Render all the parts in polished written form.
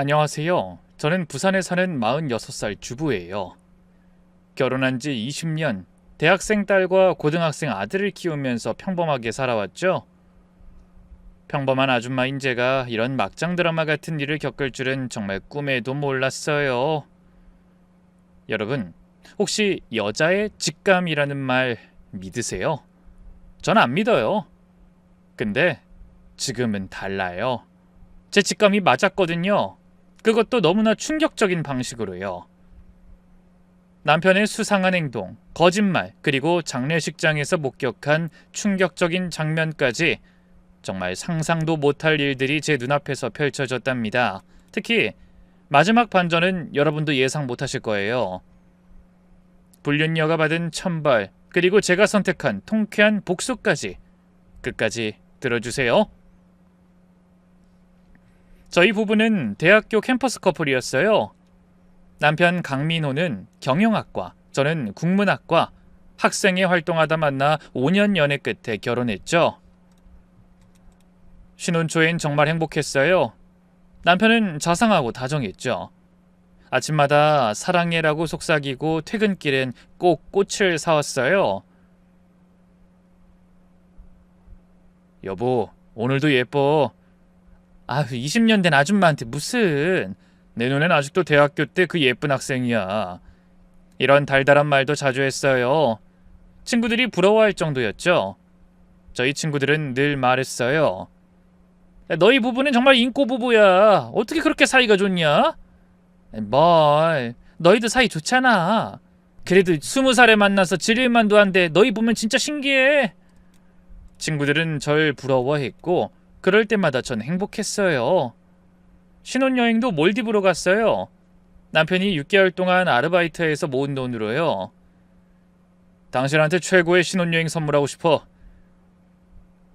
안녕하세요. 저는 부산에 사는 46살 주부예요. 결혼한 지 20년, 대학생 딸과 고등학생 아들을 키우면서 평범하게 살아왔죠. 평범한 아줌마인 제가 이런 막장 드라마 같은 일을 겪을 줄은 정말 꿈에도 몰랐어요. 여러분, 혹시 여자의 직감이라는 말 믿으세요? 전 안 믿어요. 근데 지금은 달라요. 제 직감이 맞았거든요. 그것도 너무나 충격적인 방식으로요. 남편의 수상한 행동, 거짓말, 그리고 장례식장에서 목격한 충격적인 장면까지 정말 상상도 못할 일들이 제 눈앞에서 펼쳐졌답니다. 특히 마지막 반전은 여러분도 예상 못하실 거예요. 불륜녀가 받은 천벌, 그리고 제가 선택한 통쾌한 복수까지 끝까지 들어주세요. 저희 부부는 대학교 캠퍼스 커플이었어요. 남편 강민호는 경영학과, 저는 국문학과 학생회 활동하다 만나 5년 연애 끝에 결혼했죠. 신혼 초엔 정말 행복했어요. 남편은 자상하고 다정했죠. 아침마다 사랑해라고 속삭이고 퇴근길엔 꼭 꽃을 사왔어요. 여보, 오늘도 예뻐. 20년 된 아줌마한테 무슨. 내 눈엔 아직도 대학교 때 그 예쁜 학생이야. 이런 달달한 말도 자주 했어요. 친구들이 부러워할 정도였죠. 저희 친구들은 늘 말했어요. 너희 부부는 정말 인꼬 부부야. 어떻게 그렇게 사이가 좋냐? 뭘, 너희도 사이 좋잖아. 그래도 20살에 만나서 지릴만도 한데 너희 보면 진짜 신기해. 친구들은 절 부러워했고 그럴 때마다 전 행복했어요. 신혼여행도 몰디브로 갔어요. 남편이 6개월 동안 아르바이트해서 모은 돈으로요. 당신한테 최고의 신혼여행 선물하고 싶어.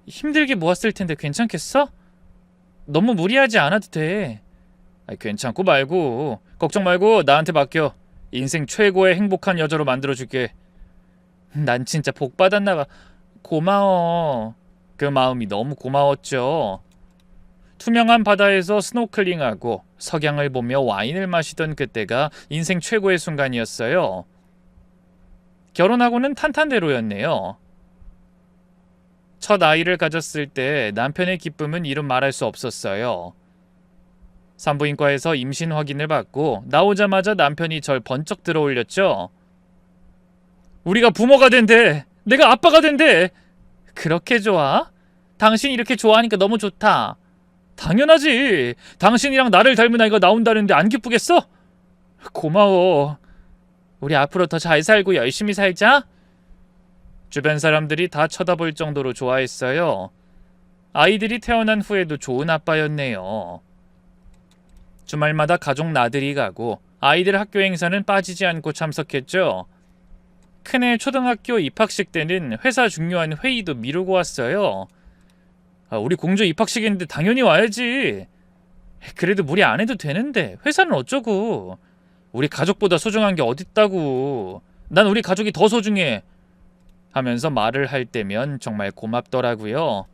힘들게 모았을 텐데 괜찮겠어? 너무 무리하지 않아도 돼. 괜찮고 말고 걱정 말고 나한테 맡겨. 인생 최고의 행복한 여자로 만들어줄게. 난 진짜 복 받았나봐. 고마워. 그 마음이 너무 고마웠죠. 투명한 바다에서 스노클링하고 석양을 보며 와인을 마시던 그때가 인생 최고의 순간이었어요. 결혼하고는 탄탄대로였네요. 첫 아이를 가졌을 때 남편의 기쁨은 이루 말할 수 없었어요. 산부인과에서 임신 확인을 받고 나오자마자 남편이 절 번쩍 들어올렸죠. 우리가 부모가 된대. 내가 아빠가 된대. 그렇게 좋아? 당신이 이렇게 좋아하니까 너무 좋다. 당연하지. 당신이랑 나를 닮은 아이가 나온다는데 안 기쁘겠어? 고마워. 우리 앞으로 더 잘 살고 열심히 살자. 주변 사람들이 다 쳐다볼 정도로 좋아했어요. 아이들이 태어난 후에도 좋은 아빠였네요. 주말마다 가족 나들이 가고 아이들 학교 행사는 빠지지 않고 참석했죠. 큰애 초등학교 입학식 때는 회사 중요한 회의도 미루고 왔어요. 우리 공주 입학식인데 당연히 와야지. 그래도 무리 안 해도 되는데 회사는 어쩌고. 우리 가족보다 소중한 게 어딨다고. 난 우리 가족이 더 소중해. 하면서 말을 할 때면 정말 고맙더라고요.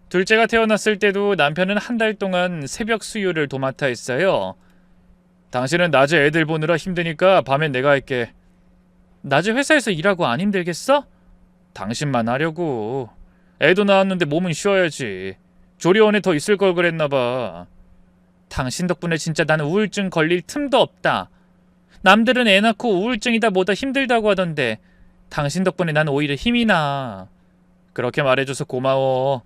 둘째가 태어났을 때도 남편은 한 달 동안 새벽 수유를 도맡아 했어요. 당신은 낮에 애들 보느라 힘드니까 밤엔 내가 할게. 낮에 회사에서 일하고 안 힘들겠어? 당신만 하려고. 애도 낳았는데 몸은 쉬어야지. 조리원에 더 있을 걸 그랬나봐. 당신 덕분에 진짜 나는 우울증 걸릴 틈도 없다. 남들은 애 낳고 우울증이다 뭐다 힘들다고 하던데 당신 덕분에 난 오히려 힘이 나. 그렇게 말해줘서 고마워.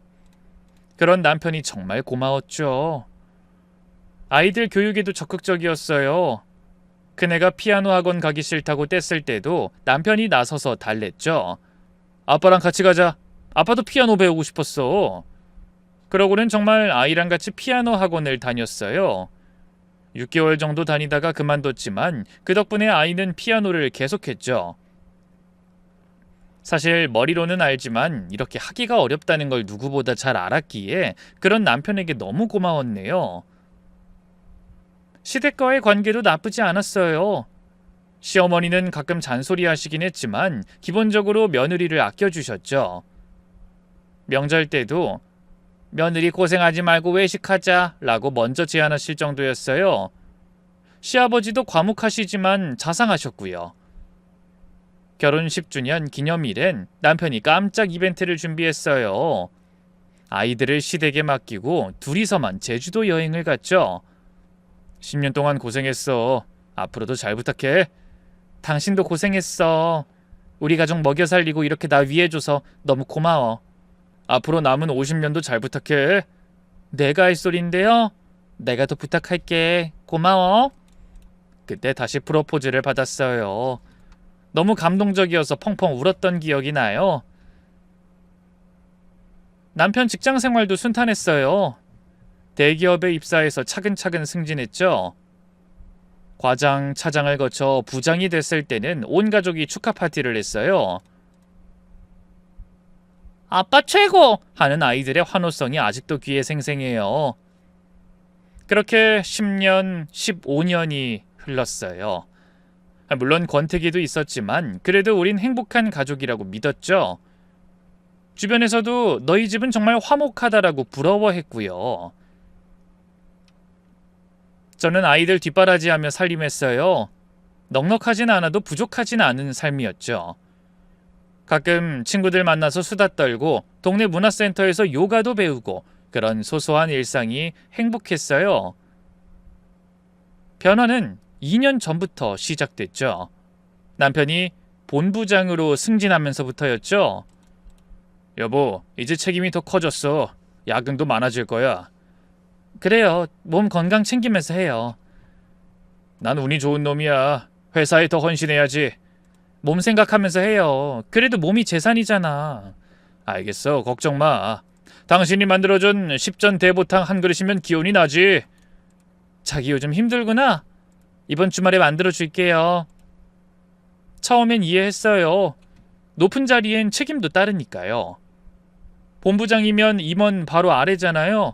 그런 남편이 정말 고마웠죠. 아이들 교육에도 적극적이었어요. 큰애가 피아노 학원 가기 싫다고 뗐을 때도 남편이 나서서 달랬죠. 아빠랑 같이 가자. 아빠도 피아노 배우고 싶었어. 그러고는 정말 아이랑 같이 피아노 학원을 다녔어요. 6개월 정도 다니다가 그만뒀지만 그 덕분에 아이는 피아노를 계속했죠. 사실 머리로는 알지만 이렇게 하기가 어렵다는 걸 누구보다 잘 알았기에 그런 남편에게 너무 고마웠네요. 시댁과의 관계도 나쁘지 않았어요. 시어머니는 가끔 잔소리하시긴 했지만 기본적으로 며느리를 아껴주셨죠. 명절 때도 며느리 고생하지 말고 외식하자 라고 먼저 제안하실 정도였어요. 시아버지도 과묵하시지만 자상하셨고요. 결혼 10주년 기념일엔 남편이 깜짝 이벤트를 준비했어요. 아이들을 시댁에 맡기고 둘이서만 제주도 여행을 갔죠. 10년 동안 고생했어. 앞으로도 잘 부탁해. 당신도 고생했어. 우리 가족 먹여 살리고 이렇게 나 위해줘서 너무 고마워. 앞으로 남은 50년도 잘 부탁해. 내가 할 소린데요. 내가 더 부탁할게. 고마워. 그때 다시 프로포즈를 받았어요. 너무 감동적이어서 펑펑 울었던 기억이 나요. 남편 직장 생활도 순탄했어요. 대기업에 입사해서 차근차근 승진했죠. 과장, 차장을 거쳐 부장이 됐을 때는 온 가족이 축하 파티를 했어요. 아빠 최고! 하는 아이들의 환호성이 아직도 귀에 생생해요. 그렇게 10년, 15년이 흘렀어요. 물론 권태기도 있었지만 그래도 우린 행복한 가족이라고 믿었죠. 주변에서도 너희 집은 정말 화목하다라고 부러워했고요. 저는 아이들 뒷바라지하며 살림했어요. 넉넉하진 않아도 부족하진 않은 삶이었죠. 가끔 친구들 만나서 수다 떨고 동네 문화센터에서 요가도 배우고 그런 소소한 일상이 행복했어요. 변화는 2년 전부터 시작됐죠. 남편이 본부장으로 승진하면서부터였죠. 여보, 이제 책임이 더 커졌어. 야근도 많아질 거야. 그래요. 몸 건강 챙기면서 해요. 난 운이 좋은 놈이야. 회사에 더 헌신해야지. 몸 생각하면서 해요. 그래도 몸이 재산이잖아. 알겠어. 걱정 마. 당신이 만들어준 십전 대보탕 한 그릇이면 기운이 나지. 자기 요즘 힘들구나. 이번 주말에 만들어줄게요. 처음엔 이해했어요. 높은 자리엔 책임도 따르니까요. 본부장이면 임원 바로 아래잖아요.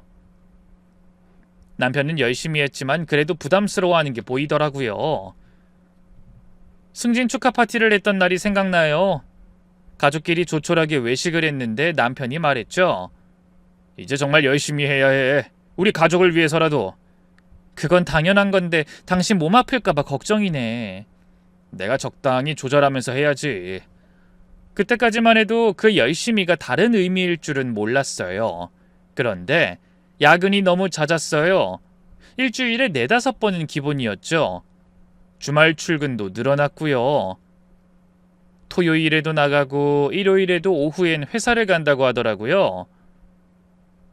남편은 열심히 했지만 그래도 부담스러워하는 게 보이더라고요. 승진 축하 파티를 했던 날이 생각나요. 가족끼리 조촐하게 외식을 했는데 남편이 말했죠. 이제 정말 열심히 해야 해. 우리 가족을 위해서라도. 그건 당연한 건데 당신 몸 아플까봐 걱정이네. 내가 적당히 조절하면서 해야지. 그때까지만 해도 그 열심히가 다른 의미일 줄은 몰랐어요. 그런데 야근이 너무 잦았어요. 일주일에 4-5번은 기본이었죠. 주말 출근도 늘어났고요. 토요일에도 나가고 일요일에도 오후엔 회사를 간다고 하더라고요.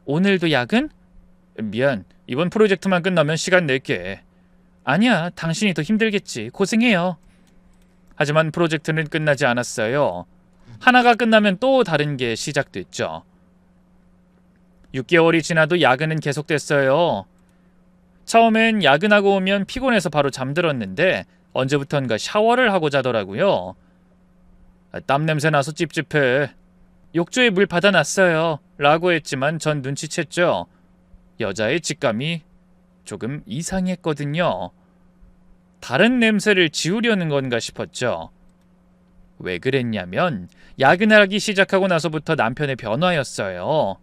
오늘도 야근? 미안, 이번 프로젝트만 끝나면 시간 낼게. 아니야, 당신이 더 힘들겠지. 고생해요. 하지만 프로젝트는 끝나지 않았어요. 하나가 끝나면 또 다른 게 시작됐죠. 6개월이 지나도 야근은 계속됐어요. 처음엔 야근하고 오면 피곤해서 바로 잠들었는데 언제부턴가 샤워를 하고 자더라고요. 땀 냄새 나서 찝찝해. 욕조에 물 받아놨어요. 라고 했지만 전 눈치챘죠. 여자의 직감이 조금 이상했거든요. 다른 냄새를 지우려는 건가 싶었죠. 왜 그랬냐면 야근을 하기 시작하고 나서부터 남편의 변화였어요.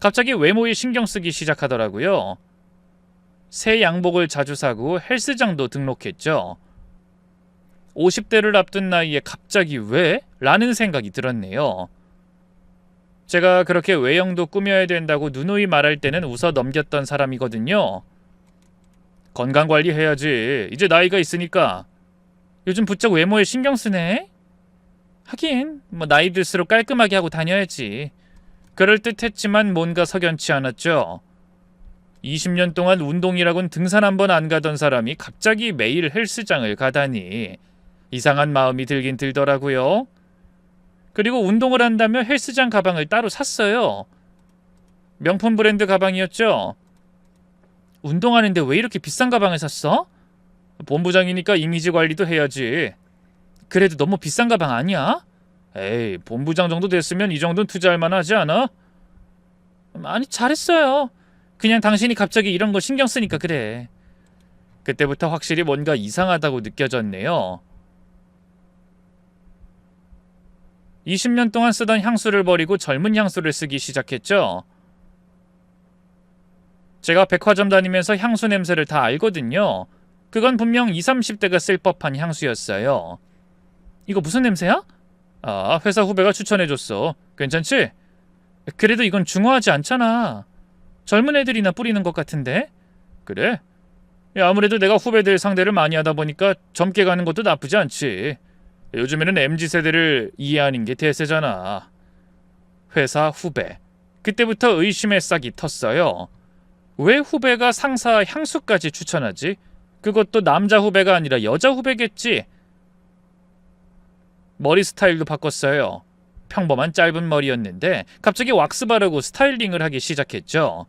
갑자기 외모에 신경 쓰기 시작하더라고요. 새 양복을 자주 사고 헬스장도 등록했죠. 50대를 앞둔 나이에 갑자기 왜? 라는 생각이 들었네요. 제가 그렇게 외형도 꾸며야 된다고 누누이 말할 때는 웃어 넘겼던 사람이거든요. 건강관리 해야지. 이제 나이가 있으니까. 요즘 부쩍 외모에 신경 쓰네? 하긴 나이 들수록 깔끔하게 하고 다녀야지. 그럴듯했지만 뭔가 석연치 않았죠. 20년 동안 운동이라곤 등산 한 번 안 가던 사람이 갑자기 매일 헬스장을 가다니 이상한 마음이 들긴 들더라고요. 그리고 운동을 한다며 헬스장 가방을 따로 샀어요. 명품 브랜드 가방이었죠. 운동하는데 왜 이렇게 비싼 가방을 샀어? 본부장이니까 이미지 관리도 해야지. 그래도 너무 비싼 가방 아니야? 에이, 본부장 정도 됐으면 이 정도는 투자할 만하지 않아? 아니, 잘했어요. 그냥 당신이 갑자기 이런 거 신경 쓰니까 그래. 그때부터 확실히 뭔가 이상하다고 느껴졌네요. 20년 동안 쓰던 향수를 버리고 젊은 향수를 쓰기 시작했죠. 제가 백화점 다니면서 향수 냄새를 다 알거든요. 그건 분명 20, 30대가 쓸 법한 향수였어요. 이거 무슨 냄새야? 아, 회사 후배가 추천해줬어. 괜찮지? 그래도 이건 중후하지 않잖아. 젊은 애들이나 뿌리는 것 같은데? 그래? 야, 아무래도 내가 후배들 상대를 많이 하다 보니까 젊게 가는 것도 나쁘지 않지. 요즘에는 MZ세대를 이해하는 게 대세잖아. 회사 후배. 그때부터 의심의 싹이 텄어요. 왜 후배가 상사 향수까지 추천하지? 그것도 남자 후배가 아니라 여자 후배겠지. 머리 스타일도 바꿨어요. 평범한 짧은 머리였는데 갑자기 왁스 바르고 스타일링을 하기 시작했죠.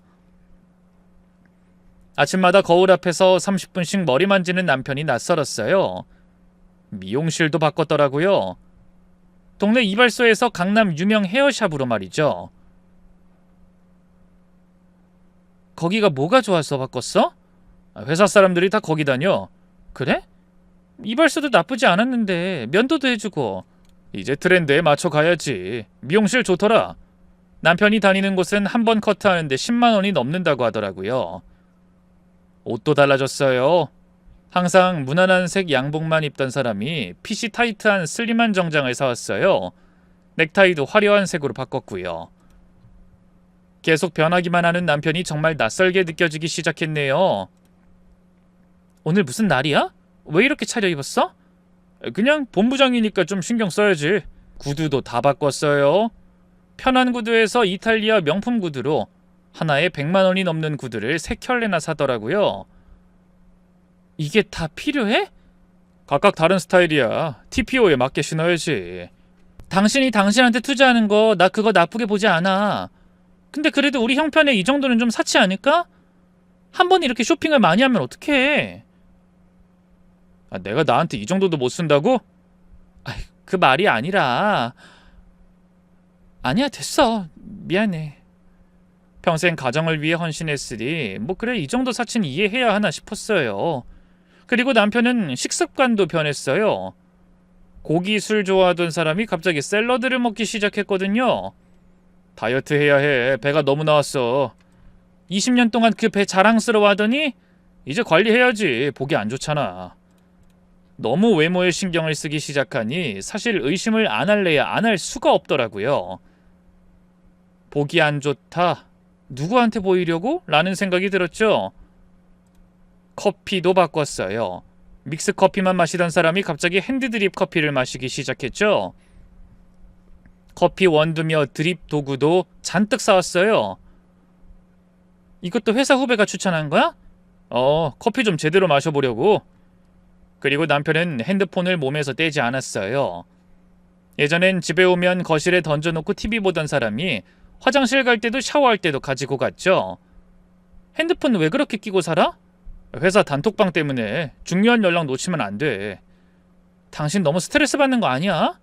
아침마다 거울 앞에서 30분씩 머리 만지는 남편이 낯설었어요. 미용실도 바꿨더라고요. 동네 이발소에서 강남 유명 헤어샵으로 말이죠. 거기가 뭐가 좋아서 바꿨어? 회사 사람들이 다 거기 다녀. 그래? 이발소도 나쁘지 않았는데 면도도 해주고. 이제 트렌드에 맞춰 가야지. 미용실 좋더라. 남편이 다니는 곳은 한 번 커트하는데 10만 원이 넘는다고 하더라고요. 옷도 달라졌어요. 항상 무난한 색 양복만 입던 사람이 핏이 타이트한 슬림한 정장을 사왔어요. 넥타이도 화려한 색으로 바꿨고요. 계속 변하기만 하는 남편이 정말 낯설게 느껴지기 시작했네요. 오늘 무슨 날이야? 왜 이렇게 차려입었어? 그냥 본부장이니까 좀 신경 써야지. 구두도 다 바꿨어요. 편한 구두에서 이탈리아 명품 구두로 하나에 100만 원이 넘는 구두를 3켤레나 사더라고요. 이게 다 필요해? 각각 다른 스타일이야. TPO에 맞게 신어야지. 당신이 당신한테 투자하는 거 나 그거 나쁘게 보지 않아. 근데 그래도 우리 형편에 이 정도는 좀 사치 않을까? 한 번 이렇게 쇼핑을 많이 하면 어떡해? 아, 내가 나한테 이 정도도 못 쓴다고? 아이, 그 말이 아니라. 아니야, 됐어. 미안해. 평생 가정을 위해 헌신했으니 뭐 그래 이 정도 사치는 이해해야 하나 싶었어요. 그리고 남편은 식습관도 변했어요. 고기, 술 좋아하던 사람이 갑자기 샐러드를 먹기 시작했거든요. 다이어트 해야 해. 배가 너무 나왔어. 20년 동안 그 배 자랑스러워하더니 이제 관리해야지. 보기 안 좋잖아. 너무 외모에 신경을 쓰기 시작하니 사실 의심을 안 할래야 안 할 수가 없더라고요. 보기 안 좋다. 누구한테 보이려고? 라는 생각이 들었죠. 커피도 바꿨어요. 믹스 커피만 마시던 사람이 갑자기 핸드드립 커피를 마시기 시작했죠. 커피 원두며 드립 도구도 잔뜩 사왔어요. 이것도 회사 후배가 추천한 거야? 커피 좀 제대로 마셔보려고. 그리고 남편은 핸드폰을 몸에서 떼지 않았어요. 예전엔 집에 오면 거실에 던져놓고 TV 보던 사람이 화장실 갈 때도 샤워할 때도 가지고 갔죠. 핸드폰 왜 그렇게 끼고 살아? 회사 단톡방 때문에 중요한 연락 놓치면 안 돼. 당신 너무 스트레스 받는 거 아니야?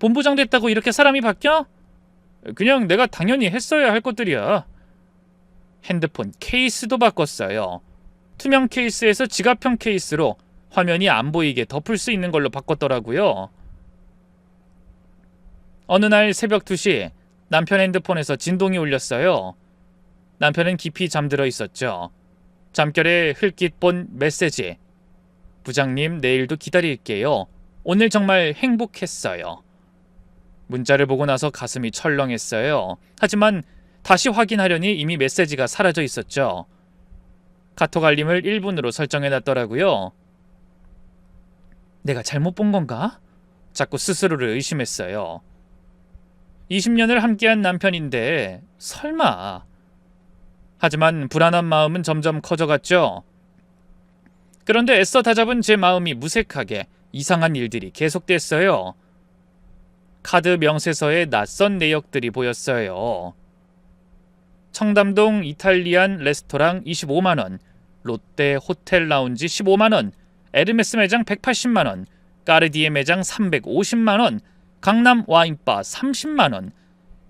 본부장 됐다고 이렇게 사람이 바뀌어? 그냥 내가 당연히 했어야 할 것들이야. 핸드폰 케이스도 바꿨어요. 투명 케이스에서 지갑형 케이스로 화면이 안 보이게 덮을 수 있는 걸로 바꿨더라고요. 어느 날 새벽 2시 남편 핸드폰에서 진동이 울렸어요. 남편은 깊이 잠들어 있었죠. 잠결에 흘낏 본 메시지. 부장님, 내일도 기다릴게요. 오늘 정말 행복했어요. 문자를 보고 나서 가슴이 철렁했어요. 하지만 다시 확인하려니 이미 메시지가 사라져 있었죠. 카톡 알림을 1분으로 설정해놨더라고요. 내가 잘못 본 건가? 자꾸 스스로를 의심했어요. 20년을 함께한 남편인데 설마. 하지만 불안한 마음은 점점 커져갔죠. 그런데 애써 다잡은 제 마음이 무색하게 이상한 일들이 계속됐어요. 카드 명세서에 낯선 내역들이 보였어요. 청담동 이탈리안 레스토랑 25만원, 롯데 호텔 라운지 15만원, 에르메스 매장 180만원, 까르디에 매장 350만원, 강남 와인바 30만원,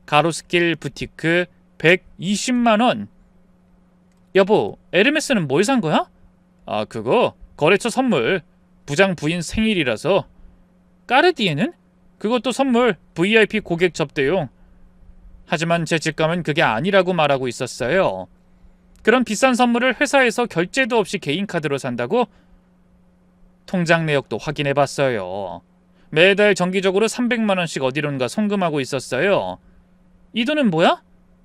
가로수길 부티크 120만원. 여보, 에르메스는 뭘 산 거야? 아, 그거 거래처 선물. 부장 부인 생일이라서. 까르디에는? 그것도 선물. VIP 고객 접대용. 하지만 제 직감은 그게 아니라고 말하고 있었어요. 그런 비싼 선물을 회사에서 결제도 없이 개인 카드로 산다고? 통장 내역도 확인해봤어요. 매달 정기적으로 300만 원씩 어디론가 송금하고 있었어요. 이 돈은 뭐야?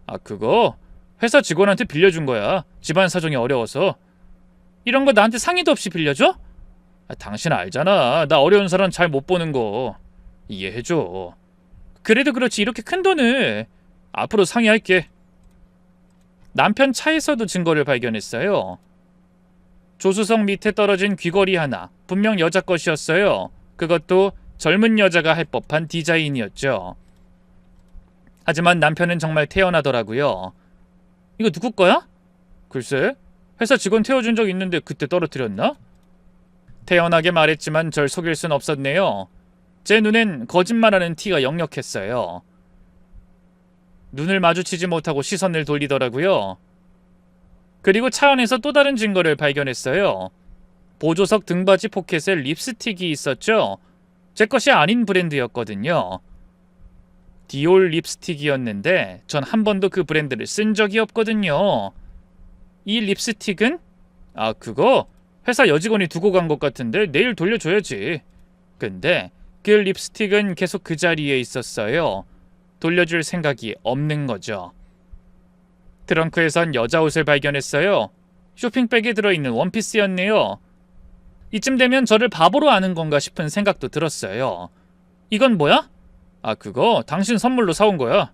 아, 그거 회사 직원한테 빌려준 거야. 집안 사정이 어려워서. 이런 거 나한테 상의도 없이 빌려줘? 아, 당신 알잖아. 나 어려운 사람 잘 못 보는 거. 이해해줘. 그래도 그렇지 이렇게 큰 돈을. 앞으로 상의할게. 남편 차에서도 증거를 발견했어요. 조수석 밑에 떨어진 귀걸이 하나. 분명 여자 것이었어요. 그것도 젊은 여자가 할 법한 디자인이었죠. 하지만 남편은 정말 태연하더라고요. 이거 누구 거야? 글쎄, 회사 직원 태워준 적 있는데 그때 떨어뜨렸나? 태연하게 말했지만 절 속일 순 없었네요. 제 눈엔 거짓말하는 티가 역력했어요. 눈을 마주치지 못하고 시선을 돌리더라고요. 그리고 차 안에서 또 다른 증거를 발견했어요. 보조석 등받이 포켓에 립스틱이 있었죠. 제 것이 아닌 브랜드였거든요. 디올 립스틱이었는데 전 한 번도 그 브랜드를 쓴 적이 없거든요. 이 립스틱은? 아, 그거 회사 여직원이 두고 간 것 같은데 내일 돌려줘야지. 근데 그 립스틱은 계속 그 자리에 있었어요. 돌려줄 생각이 없는 거죠. 트렁크에선 여자 옷을 발견했어요. 쇼핑백에 들어있는 원피스였네요. 이쯤 되면 저를 바보로 아는 건가 싶은 생각도 들었어요. 이건 뭐야? 아, 그거 당신 선물로 사온 거야.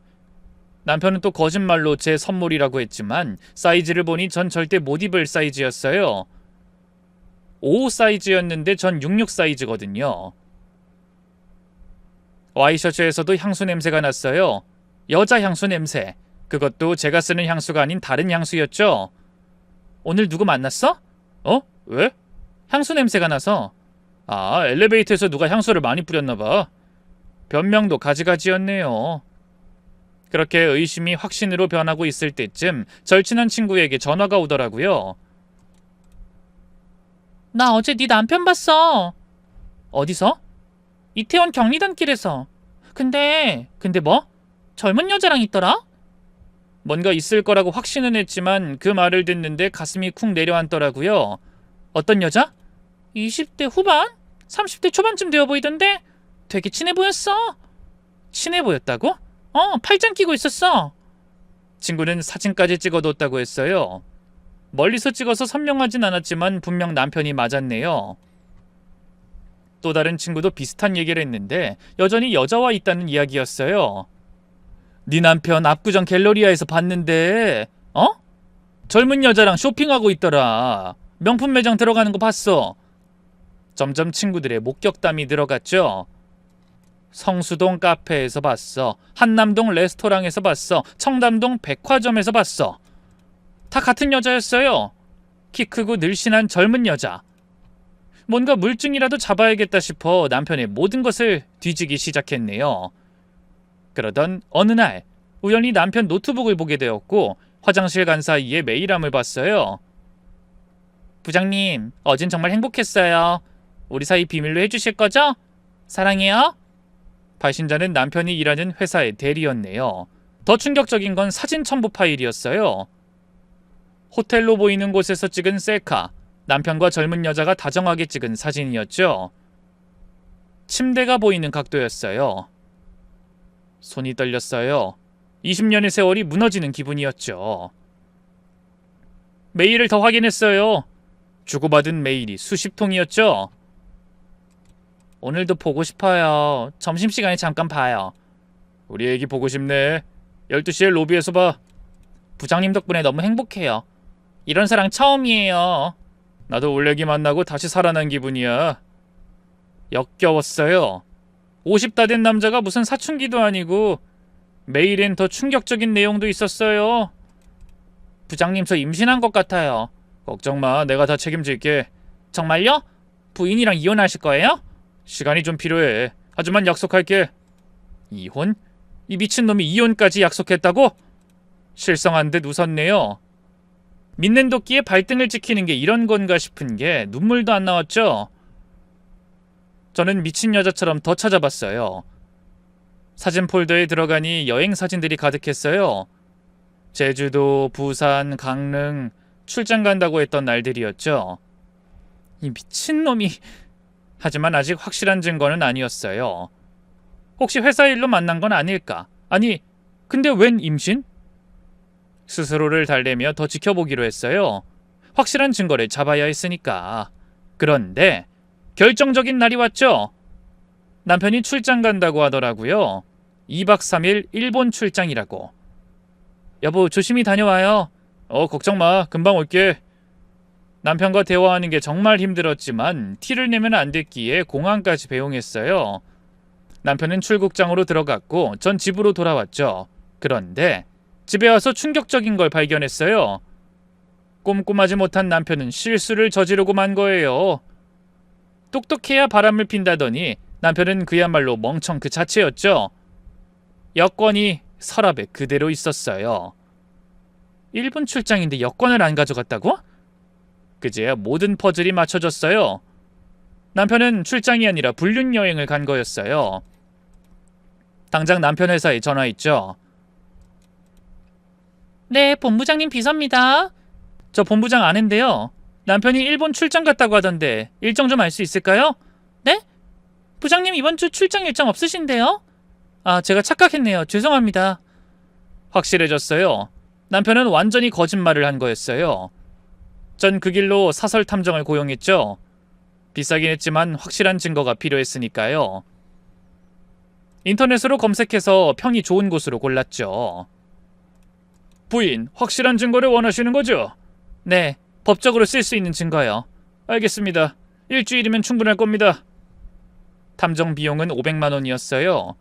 남편은 또 거짓말로 제 선물이라고 했지만 사이즈를 보니 전 절대 못 입을 사이즈였어요. 5 사이즈였는데 전 66 사이즈거든요. 와이셔츠에서도 향수 냄새가 났어요. 여자 향수 냄새. 그것도 제가 쓰는 향수가 아닌 다른 향수였죠. 오늘 누구 만났어? 어? 왜? 향수 냄새가 나서. 아, 엘리베이터에서 누가 향수를 많이 뿌렸나봐. 변명도 가지가지였네요. 그렇게 의심이 확신으로 변하고 있을 때쯤 절친한 친구에게 전화가 오더라고요. 나 어제 네 남편 봤어. 어디서? 이태원 경리단길에서. 근데 뭐? 젊은 여자랑 있더라? 뭔가 있을 거라고 확신은 했지만 그 말을 듣는데 가슴이 쿵 내려앉더라고요. 어떤 여자? 20대 후반? 30대 초반쯤 되어 보이던데? 되게 친해 보였어. 친해 보였다고? 팔짱 끼고 있었어. 친구는 사진까지 찍어뒀다고 했어요. 멀리서 찍어서 선명하진 않았지만 분명 남편이 맞았네요. 또 다른 친구도 비슷한 얘기를 했는데 여전히 여자와 있다는 이야기였어요. 네 남편 압구정 갤러리아에서 봤는데 젊은 여자랑 쇼핑하고 있더라. 명품 매장 들어가는 거 봤어. 점점 친구들의 목격담이 늘어갔죠. 성수동 카페에서 봤어. 한남동 레스토랑에서 봤어. 청담동 백화점에서 봤어. 다 같은 여자였어요. 키 크고 늘씬한 젊은 여자. 뭔가 물증이라도 잡아야겠다 싶어 남편의 모든 것을 뒤지기 시작했네요. 그러던 어느 날 우연히 남편 노트북을 보게 되었고 화장실 간 사이에 메일함을 봤어요. 부장님, 어젠 정말 행복했어요. 우리 사이 비밀로 해주실 거죠? 사랑해요. 발신자는 남편이 일하는 회사의 대리였네요. 더 충격적인 건 사진 첨부 파일이었어요. 호텔로 보이는 곳에서 찍은 셀카, 남편과 젊은 여자가 다정하게 찍은 사진이었죠. 침대가 보이는 각도였어요. 손이 떨렸어요. 20년의 세월이 무너지는 기분이었죠. 메일을 더 확인했어요. 주고받은 메일이 수십 통이었죠. 오늘도 보고 싶어요. 점심시간에 잠깐 봐요. 우리 애기 보고 싶네. 12시에 로비에서 봐. 부장님 덕분에 너무 행복해요. 이런 사랑 처음이에요. 나도 올레기 만나고 다시 살아난 기분이야. 역겨웠어요. 50 다 된 남자가 무슨 사춘기도 아니고 메일엔 더 충격적인 내용도 있었어요. 부장님, 저 임신한 것 같아요. 걱정 마, 내가 다 책임질게. 정말요? 부인이랑 이혼하실 거예요? 시간이 좀 필요해. 하지만 약속할게. 이혼? 이 미친놈이 이혼까지 약속했다고? 실성한 듯 웃었네요. 믿는 도끼에 발등을 찍히는 게 이런 건가 싶은 게 눈물도 안 나왔죠. 저는 미친 여자처럼 더 찾아봤어요. 사진 폴더에 들어가니 여행 사진들이 가득했어요. 제주도, 부산, 강릉 출장 간다고 했던 날들이었죠. 이 미친놈이. 하지만 아직 확실한 증거는 아니었어요. 혹시 회사 일로 만난 건 아닐까? 아니, 근데 웬 임신? 스스로를 달래며 더 지켜보기로 했어요. 확실한 증거를 잡아야 했으니까. 그런데 결정적인 날이 왔죠. 남편이 출장 간다고 하더라고요. 2박 3일 일본 출장이라고. 여보, 조심히 다녀와요. 걱정 마. 금방 올게. 남편과 대화하는 게 정말 힘들었지만 티를 내면 안 됐기에 공항까지 배웅했어요. 남편은 출국장으로 들어갔고 전 집으로 돌아왔죠. 그런데 집에 와서 충격적인 걸 발견했어요. 꼼꼼하지 못한 남편은 실수를 저지르고 만 거예요. 똑똑해야 바람을 핀다더니 남편은 그야말로 멍청 그 자체였죠. 여권이 서랍에 그대로 있었어요. 일본 출장인데 여권을 안 가져갔다고? 그제야 모든 퍼즐이 맞춰졌어요. 남편은 출장이 아니라 불륜 여행을 간 거였어요. 당장 남편 회사에 전화했죠. 네, 본부장님 비서입니다. 저 본부장 아는데요. 남편이 일본 출장 갔다고 하던데 일정 좀 알 수 있을까요? 네? 부장님 이번 주 출장 일정 없으신데요? 아, 제가 착각했네요. 죄송합니다. 확실해졌어요. 남편은 완전히 거짓말을 한 거였어요. 전 그 길로 사설 탐정을 고용했죠. 비싸긴 했지만 확실한 증거가 필요했으니까요. 인터넷으로 검색해서 평이 좋은 곳으로 골랐죠. 부인, 확실한 증거를 원하시는 거죠? 네, 법적으로 쓸 수 있는 증거요. 알겠습니다. 일주일이면 충분할 겁니다. 탐정 비용은 500만 원이었어요.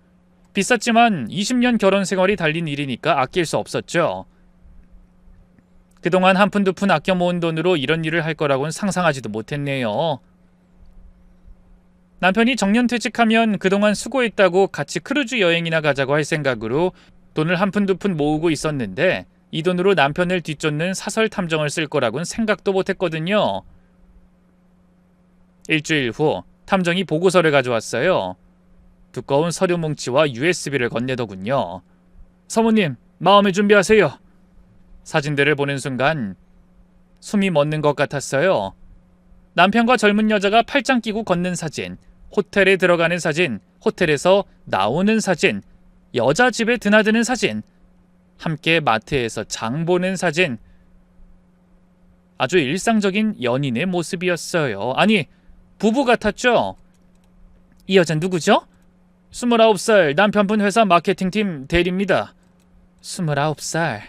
비쌌지만 20년 결혼 생활이 달린 일이니까 아낄 수 없었죠. 그동안 한 푼 두 푼 아껴 모은 돈으로 이런 일을 할 거라고는 상상하지도 못했네요. 남편이 정년퇴직하면 그동안 수고했다고 같이 크루즈 여행이나 가자고 할 생각으로 돈을 한 푼 두 푼 모으고 있었는데 이 돈으로 남편을 뒤쫓는 사설 탐정을 쓸 거라고는 생각도 못했거든요. 일주일 후 탐정이 보고서를 가져왔어요. 두꺼운 서류 뭉치와 USB를 건네더군요. 사모님, 마음의 준비하세요. 사진들을 보는 순간 숨이 멎는 것 같았어요. 남편과 젊은 여자가 팔짱 끼고 걷는 사진, 호텔에 들어가는 사진, 호텔에서 나오는 사진, 여자 집에 드나드는 사진, 함께 마트에서 장 보는 사진. 아주 일상적인 연인의 모습이었어요. 아니, 부부 같았죠? 이 여자 누구죠? 29살 남편분 회사 마케팅팀 대리입니다. 29살.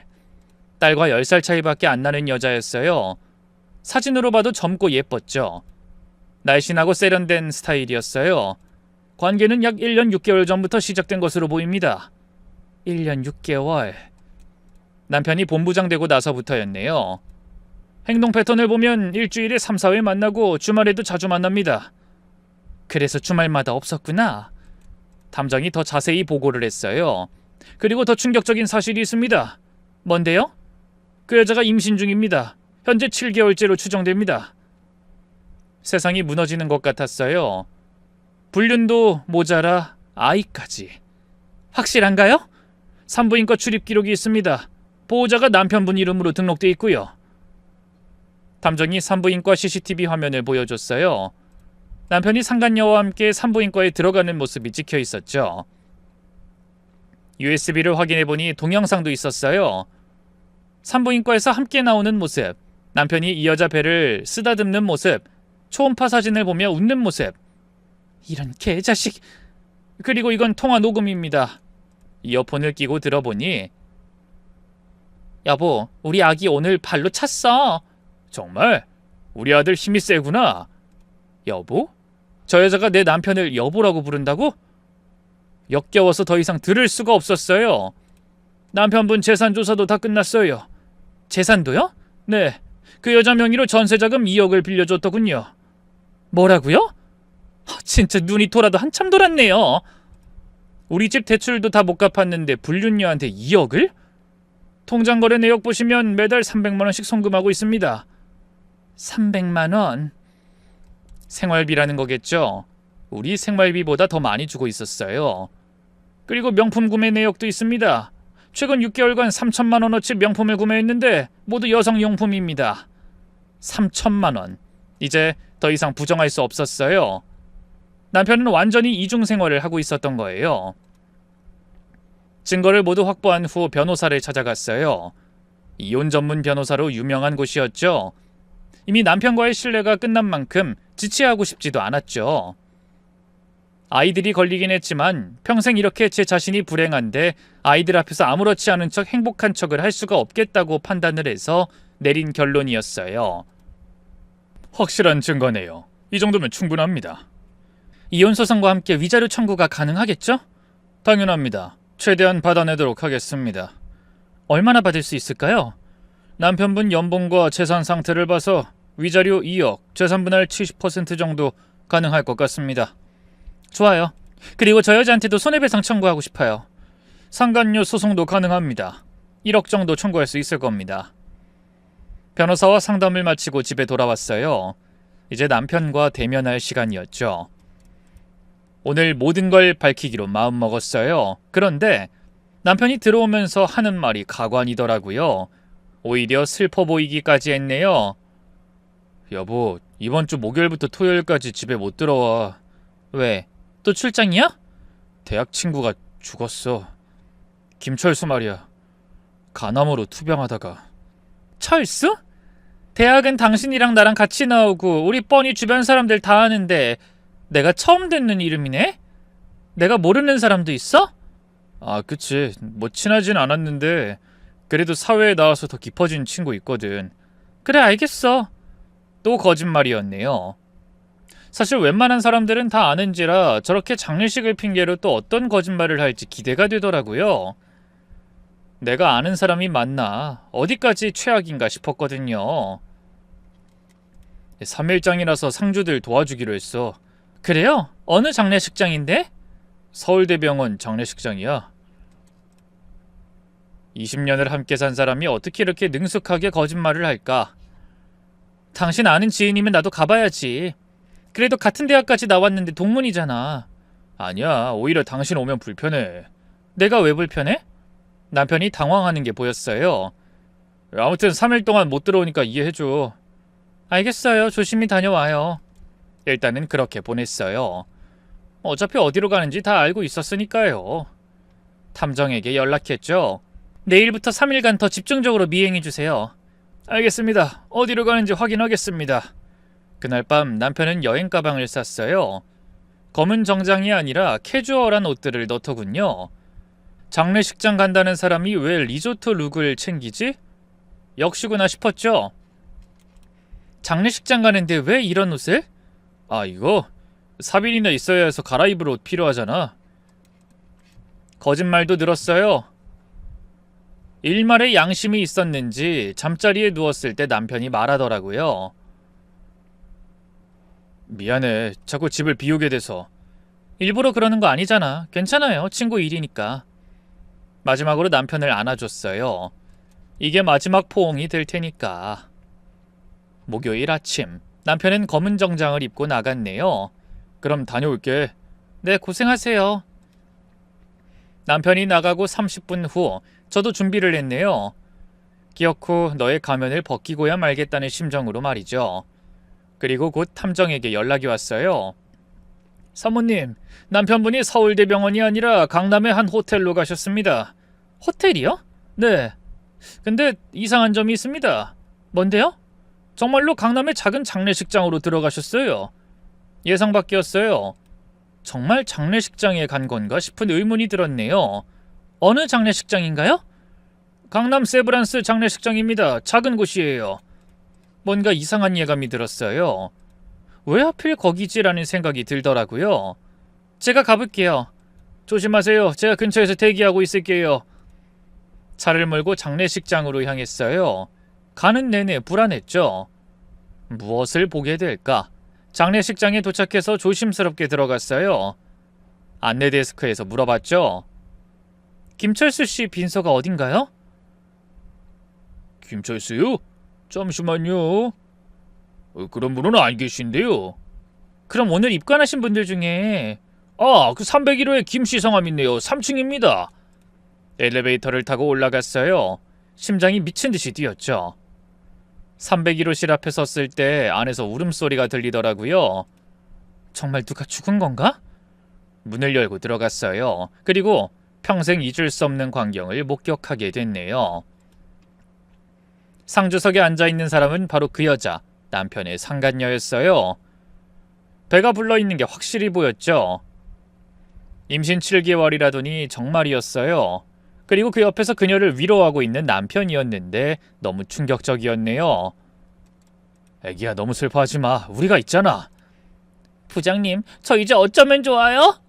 딸과 10살 차이밖에 안 나는 여자였어요. 사진으로 봐도 젊고 예뻤죠. 날씬하고 세련된 스타일이었어요. 관계는 약 1년 6개월 전부터 시작된 것으로 보입니다. 1년 6개월. 남편이 본부장 되고 나서부터였네요. 행동 패턴을 보면 일주일에 3, 4회 만나고 주말에도 자주 만납니다. 그래서 주말마다 없었구나. 탐정이 더 자세히 보고를 했어요. 그리고 더 충격적인 사실이 있습니다. 뭔데요? 그 여자가 임신 중입니다. 현재 7개월째로 추정됩니다. 세상이 무너지는 것 같았어요. 불륜도 모자라 아이까지. 확실한가요? 산부인과 출입 기록이 있습니다. 보호자가 남편분 이름으로 등록돼 있고요. 탐정이 산부인과 CCTV 화면을 보여줬어요. 남편이 상간녀와 함께 산부인과에 들어가는 모습이 찍혀 있었죠. USB를 확인해보니 동영상도 있었어요. 산부인과에서 함께 나오는 모습, 남편이 이 여자 배를 쓰다듬는 모습, 초음파 사진을 보며 웃는 모습. 이런 개자식. 그리고 이건 통화 녹음입니다. 이어폰을 끼고 들어보니 여보, 우리 아기 오늘 발로 찼어. 정말? 우리 아들 힘이 세구나. 여보? 저 여자가 내 남편을 여보라고 부른다고? 역겨워서 더 이상 들을 수가 없었어요. 남편분 재산 조사도 다 끝났어요. 재산도요? 네, 그 여자 명의로 전세자금 2억을 빌려줬더군요. 뭐라고요? 진짜 눈이 돌아도 한참 돌았네요. 우리 집 대출도 다 못 갚았는데 불륜녀한테 2억을? 통장 거래 내역 보시면 매달 300만 원씩 송금하고 있습니다. 300만 원? 생활비라는 거겠죠? 우리 생활비보다 더 많이 주고 있었어요. 그리고 명품 구매 내역도 있습니다. 최근 6개월간 3천만 원어치 명품을 구매했는데 모두 여성용품입니다. 3천만 원. 이제 더 이상 부정할 수 없었어요. 남편은 완전히 이중생활을 하고 있었던 거예요. 증거를 모두 확보한 후 변호사를 찾아갔어요. 이혼 전문 변호사로 유명한 곳이었죠. 이미 남편과의 신뢰가 끝난 만큼 지체하고 싶지도 않았죠. 아이들이 걸리긴 했지만 평생 이렇게 제 자신이 불행한데 아이들 앞에서 아무렇지 않은 척 행복한 척을 할 수가 없겠다고 판단을 해서 내린 결론이었어요. 확실한 증거네요. 이 정도면 충분합니다. 이혼 소송과 함께 위자료 청구가 가능하겠죠? 당연합니다. 최대한 받아내도록 하겠습니다. 얼마나 받을 수 있을까요? 남편분 연봉과 재산 상태를 봐서 위자료 2억, 재산 분할 70% 정도 가능할 것 같습니다. 좋아요. 그리고 저 여자한테도 손해배상 청구하고 싶어요. 상간녀 소송도 가능합니다. 1억 정도 청구할 수 있을 겁니다. 변호사와 상담을 마치고 집에 돌아왔어요. 이제 남편과 대면할 시간이었죠. 오늘 모든 걸 밝히기로 마음먹었어요. 그런데 남편이 들어오면서 하는 말이 가관이더라고요. 오히려 슬퍼 보이기까지 했네요. 여보, 이번 주 목요일부터 토요일까지 집에 못 들어와. 왜? 또 출장이야? 대학 친구가 죽었어. 김철수 말이야. 간암으로 투병하다가. 철수? 대학은 당신이랑 나랑 같이 나오고 우리 뻔히 주변 사람들 다 아는데 내가 처음 듣는 이름이네? 내가 모르는 사람도 있어? 아, 그치. 뭐 친하진 않았는데 그래도 사회에 나와서 더 깊어진 친구 있거든. 그래, 알겠어. 또 거짓말이었네요. 사실 웬만한 사람들은 다 아는지라 저렇게 장례식을 핑계로 또 어떤 거짓말을 할지 기대가 되더라고요. 내가 아는 사람이 맞나? 어디까지 최악인가 싶었거든요. 3일장이라서 상주들 도와주기로 했어. 그래요? 어느 장례식장인데? 서울대병원 장례식장이야. 20년을 함께 산 사람이 어떻게 이렇게 능숙하게 거짓말을 할까? 당신 아는 지인이면 나도 가봐야지. 그래도 같은 대학까지 나왔는데 동문이잖아. 아니야, 오히려 당신 오면 불편해. 내가 왜 불편해? 남편이 당황하는 게 보였어요. 아무튼 3일 동안 못 들어오니까 이해해줘. 알겠어요. 조심히 다녀와요. 일단은 그렇게 보냈어요. 어차피 어디로 가는지 다 알고 있었으니까요. 탐정에게 연락했죠. 내일부터 3일간 더 집중적으로 미행해주세요. 알겠습니다. 어디로 가는지 확인하겠습니다. 그날 밤 남편은 여행 가방을 쌌어요. 검은 정장이 아니라 캐주얼한 옷들을 넣더군요. 장례식장 간다는 사람이 왜 리조트 룩을 챙기지? 역시구나 싶었죠. 장례식장 가는데 왜 이런 옷을? 아, 이거 사빈이나 있어야 해서 갈아입을 옷 필요하잖아. 거짓말도 늘었어요. 일말의 양심이 있었는지 잠자리에 누웠을 때 남편이 말하더라고요. 미안해. 자꾸 집을 비우게 돼서. 일부러 그러는 거 아니잖아. 괜찮아요. 친구 일이니까. 마지막으로 남편을 안아줬어요. 이게 마지막 포옹이 될 테니까. 목요일 아침, 남편은 검은 정장을 입고 나갔네요. 그럼 다녀올게. 네, 고생하세요. 남편이 나가고 30분 후 저도 준비를 했네요. 기억 후 너의 가면을 벗기고야 말겠다는 심정으로 말이죠. 그리고 곧 탐정에게 연락이 왔어요. 사모님, 남편분이 서울대병원이 아니라 강남의 한 호텔로 가셨습니다. 호텔이요? 네. 근데 이상한 점이 있습니다. 뭔데요? 정말로 강남의 작은 장례식장으로 들어가셨어요. 예상 밖이었어요. 정말 장례식장에 간 건가 싶은 의문이 들었네요. 어느 장례식장인가요? 강남 세브란스 장례식장입니다. 작은 곳이에요. 뭔가 이상한 예감이 들었어요. 왜 하필 거기지라는 생각이 들더라고요. 제가 가볼게요. 조심하세요. 제가 근처에서 대기하고 있을게요. 차를 몰고 장례식장으로 향했어요. 가는 내내 불안했죠. 무엇을 보게 될까? 장례식장에 도착해서 조심스럽게 들어갔어요. 안내 데스크에서 물어봤죠. 김철수 씨 빈소가 어딘가요? 김철수요? 잠시만요. 그런 분은 안 계신데요. 그럼 오늘 입관하신 분들 중에 그 301호에 김씨 성함 있네요. 3층입니다. 엘리베이터를 타고 올라갔어요. 심장이 미친 듯이 뛰었죠. 301호실 앞에 섰을 때 안에서 울음소리가 들리더라고요. 정말 누가 죽은 건가? 문을 열고 들어갔어요. 그리고 평생 잊을 수 없는 광경을 목격하게 됐네요. 상주석에 앉아있는 사람은 바로 그 여자, 남편의 상간녀였어요. 배가 불러있는 게 확실히 보였죠. 임신 7개월이라더니 정말이었어요. 그리고 그 옆에서 그녀를 위로하고 있는 남편이었는데 너무 충격적이었네요. 애기야, 너무 슬퍼하지 마. 우리가 있잖아. 부장님, 저 이제 어쩌면 좋아요?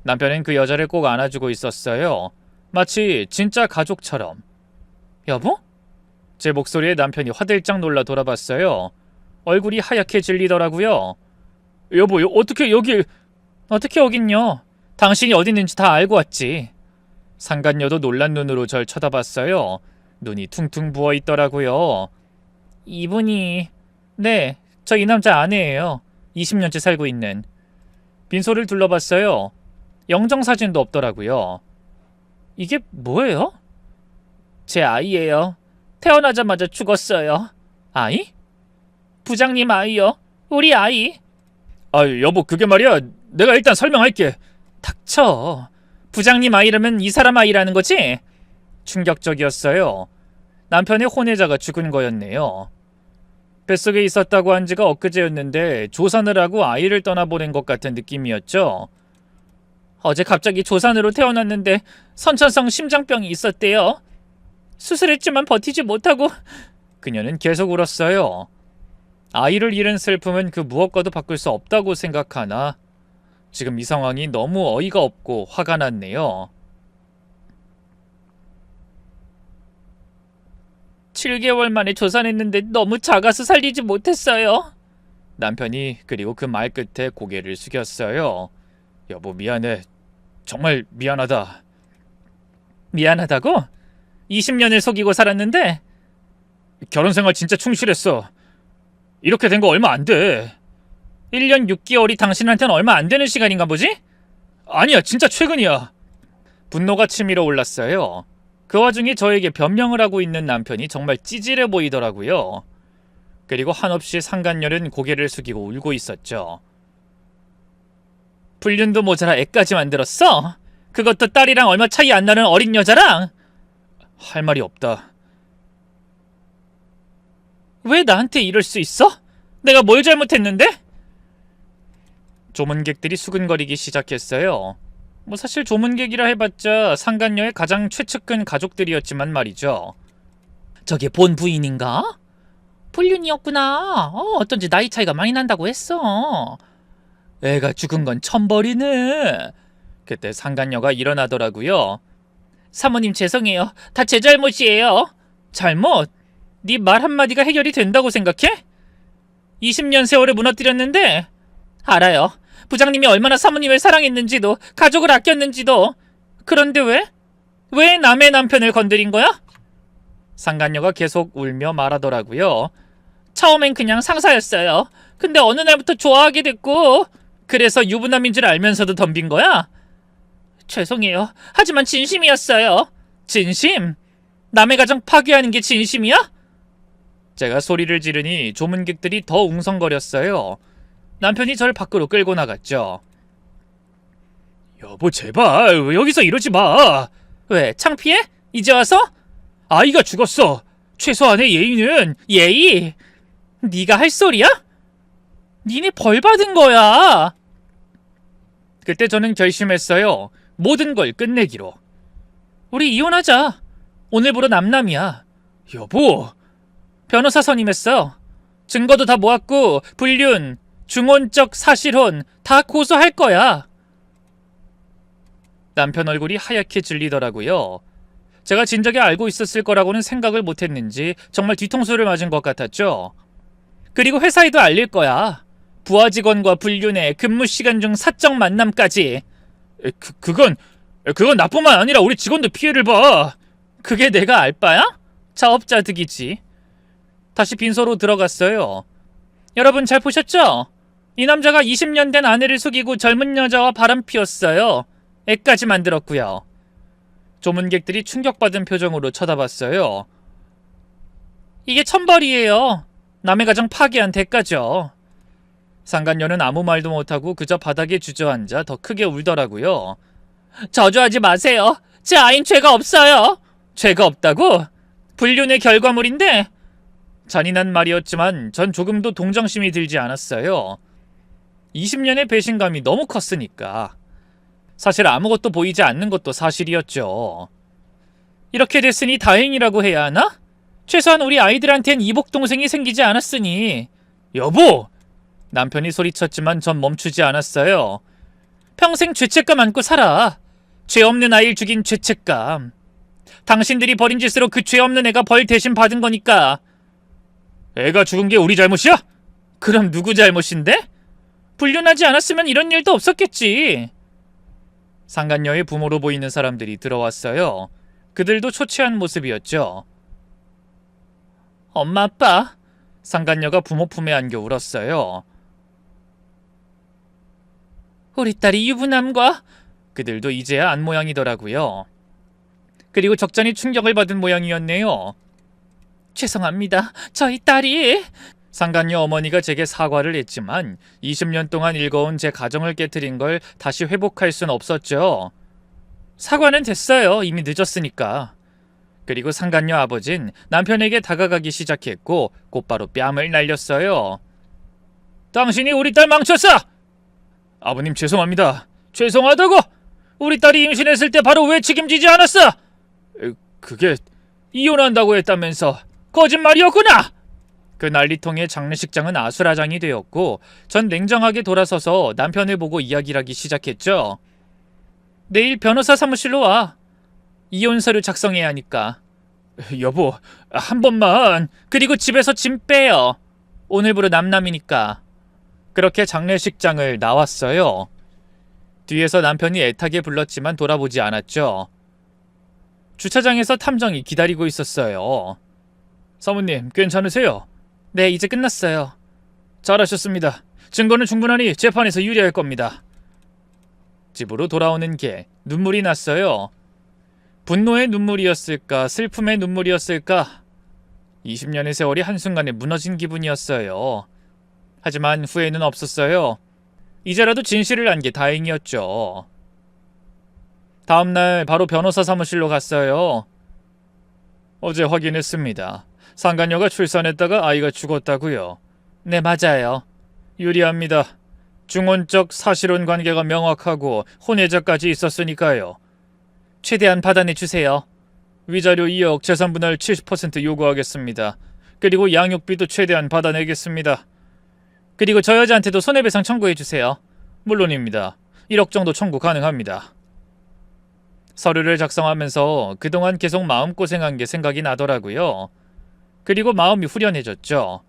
남편은 그 여자를 꼭 안아주고 있었어요. 마치 진짜 가족처럼. 여보? 제 목소리에 남편이 화들짝 놀라 돌아봤어요. 얼굴이 하얗게 질리더라고요. 여보, 어떻게 여긴요? 당신이 어디 있는지 다 알고 왔지. 상간녀도 놀란 눈으로 절 쳐다봤어요. 눈이 퉁퉁 부어있더라고요. 이분이... 네, 저 이 남자 아내예요. 20년째 살고 있는. 빈소를 둘러봤어요. 영정사진도 없더라고요. 이게 뭐예요? 제 아이예요. 태어나자마자 죽었어요. 아이? 부장님 아이요. 우리 아이. 여보, 그게 말이야. 내가 일단 설명할게. 닥쳐. 부장님 아이라면 이 사람 아이라는 거지? 충격적이었어요. 남편의 혼외자가 죽은 거였네요. 뱃속에 있었다고 한 지가 엊그제였는데 조산을 하고 아이를 떠나보낸 것 같은 느낌이었죠. 어제 갑자기 조산으로 태어났는데 선천성 심장병이 있었대요. 수술했지만 버티지 못하고. 그녀는 계속 울었어요. 아이를 잃은 슬픔은 그 무엇과도 바꿀 수 없다고 생각하나 지금 이 상황이 너무 어이가 없고 화가 났네요. 7개월 만에 조산했는데 너무 작아서 살리지 못했어요. 남편이 그리고 그 말 끝에 고개를 숙였어요. 여보, 미안해. 정말 미안하다. 미안하다고? 20년을 속이고 살았는데? 결혼생활 진짜 충실했어. 이렇게 된 거 얼마 안 돼. 1년 6개월이 당신한테는 얼마 안 되는 시간인가 보지? 아니야, 진짜 최근이야. 분노가 치밀어 올랐어요. 그 와중에 저에게 변명을 하고 있는 남편이 정말 찌질해 보이더라고요. 그리고 한없이 상간녀는 고개를 숙이고 울고 있었죠. 불륜도 모자라 애까지 만들었어? 그것도 딸이랑 얼마 차이 안 나는 어린 여자랑? 할 말이 없다. 왜 나한테 이럴 수 있어? 내가 뭘 잘못했는데? 조문객들이 수근거리기 시작했어요. 사실 조문객이라 해봤자 상간녀의 가장 최측근 가족들이었지만 말이죠. 저게 본 부인인가? 불륜이었구나. 어쩐지 나이 차이가 많이 난다고 했어. 애가 죽은 건 천벌이네. 그때 상간녀가 일어나더라고요. 사모님 죄송해요. 다 제 잘못이에요. 잘못? 네 말 한마디가 해결이 된다고 생각해? 20년 세월을 무너뜨렸는데. 알아요. 부장님이 얼마나 사모님을 사랑했는지도 가족을 아꼈는지도. 그런데 왜? 왜 남의 남편을 건드린 거야? 상간녀가 계속 울며 말하더라고요. 처음엔 그냥 상사였어요. 근데 어느 날부터 좋아하게 됐고 그래서 유부남인 줄 알면서도 덤빈 거야? 죄송해요. 하지만 진심이었어요. 진심? 남의 가정 파괴하는 게 진심이야? 제가 소리를 지르니 조문객들이 더 웅성거렸어요. 남편이 저를 밖으로 끌고 나갔죠. 여보, 제발 왜 여기서 이러지 마. 왜, 창피해? 이제 와서? 아이가 죽었어. 최소한의 예의는. 예의? 네가 할 소리야? 니네 벌 받은 거야. 그때 저는 결심했어요. 모든 걸 끝내기로. 우리 이혼하자. 오늘부로 남남이야. 여보. 변호사 선임했어. 증거도 다 모았고 불륜, 중혼적 사실혼 다 고소할 거야. 남편 얼굴이 하얗게 질리더라고요. 제가 진작에 알고 있었을 거라고는 생각을 못했는지 정말 뒤통수를 맞은 것 같았죠. 그리고 회사에도 알릴 거야. 부하 직원과 불륜에 근무 시간 중 사적 만남까지. 그건 나뿐만 아니라 우리 직원도 피해를 봐. 그게 내가 알 바야? 자업자득이지. 다시 빈소로 들어갔어요. 여러분 잘 보셨죠? 이 남자가 20년 된 아내를 속이고 젊은 여자와 바람 피웠어요. 애까지 만들었고요. 조문객들이 충격받은 표정으로 쳐다봤어요. 이게 천벌이에요. 남의 가정 파괴한 대가죠. 상간녀는 아무 말도 못하고 그저 바닥에 주저앉아 더 크게 울더라고요. 저주하지 마세요. 제 아인 죄가 없어요. 죄가 없다고? 불륜의 결과물인데? 잔인한 말이었지만 전 조금도 동정심이 들지 않았어요. 20년의 배신감이 너무 컸으니까. 사실 아무것도 보이지 않는 것도 사실이었죠. 이렇게 됐으니 다행이라고 해야 하나? 최소한 우리 아이들한텐 이복 동생이 생기지 않았으니. 여보! 남편이 소리쳤지만 전 멈추지 않았어요. 평생 죄책감 안고 살아. 죄 없는 아이를 죽인 죄책감. 당신들이 벌인 짓으로 그 죄 없는 애가 벌 대신 받은 거니까. 애가 죽은 게 우리 잘못이야? 그럼 누구 잘못인데? 불륜하지 않았으면 이런 일도 없었겠지. 상간녀의 부모로 보이는 사람들이 들어왔어요. 그들도 초췌한 모습이었죠. 엄마 아빠. 상간녀가 부모 품에 안겨 울었어요. 우리 딸이 유부남과. 그들도 이제야 안 모양이더라고요. 그리고 적잖이 충격을 받은 모양이었네요. 죄송합니다. 저희 딸이. 상간녀 어머니가 제게 사과를 했지만 20년 동안 일궈온 제 가정을 깨트린 걸 다시 회복할 순 없었죠. 사과는 됐어요. 이미 늦었으니까. 그리고 상간녀 아버진 남편에게 다가가기 시작했고 곧바로 뺨을 날렸어요. 당신이 우리 딸 망쳤어! 아버님 죄송합니다. 죄송하다고! 우리 딸이 임신했을 때 바로 왜 책임지지 않았어? 그게 이혼한다고 했다면서 거짓말이었구나! 그 난리통에 장례식장은 아수라장이 되었고 전 냉정하게 돌아서서 남편을 보고 이야기를 하기 시작했죠. 내일 변호사 사무실로 와. 이혼 서류 작성해야 하니까. 여보, 한 번만. 그리고 집에서 짐 빼요. 오늘부로 남남이니까. 그렇게 장례식장을 나왔어요. 뒤에서 남편이 애타게 불렀지만 돌아보지 않았죠. 주차장에서 탐정이 기다리고 있었어요. 사모님, 괜찮으세요? 네, 이제 끝났어요. 잘하셨습니다. 증거는 충분하니 재판에서 유리할 겁니다. 집으로 돌아오는 길, 눈물이 났어요. 분노의 눈물이었을까, 슬픔의 눈물이었을까? 20년의 세월이 한순간에 무너진 기분이었어요. 하지만 후회는 없었어요. 이제라도 진실을 안 게 다행이었죠. 다음날 바로 변호사 사무실로 갔어요. 어제 확인했습니다. 상간녀가 출산했다가 아이가 죽었다고요. 네, 맞아요. 유리합니다. 중혼적 사실혼 관계가 명확하고 혼외자까지 있었으니까요. 최대한 받아내주세요. 위자료 2억, 재산분할 70% 요구하겠습니다. 그리고 양육비도 최대한 받아내겠습니다. 그리고 저 여자한테도 손해배상 청구해주세요. 물론입니다. 1억 정도 청구 가능합니다. 서류를 작성하면서 그동안 계속 마음고생한 게 생각이 나더라고요. 그리고 마음이 후련해졌죠.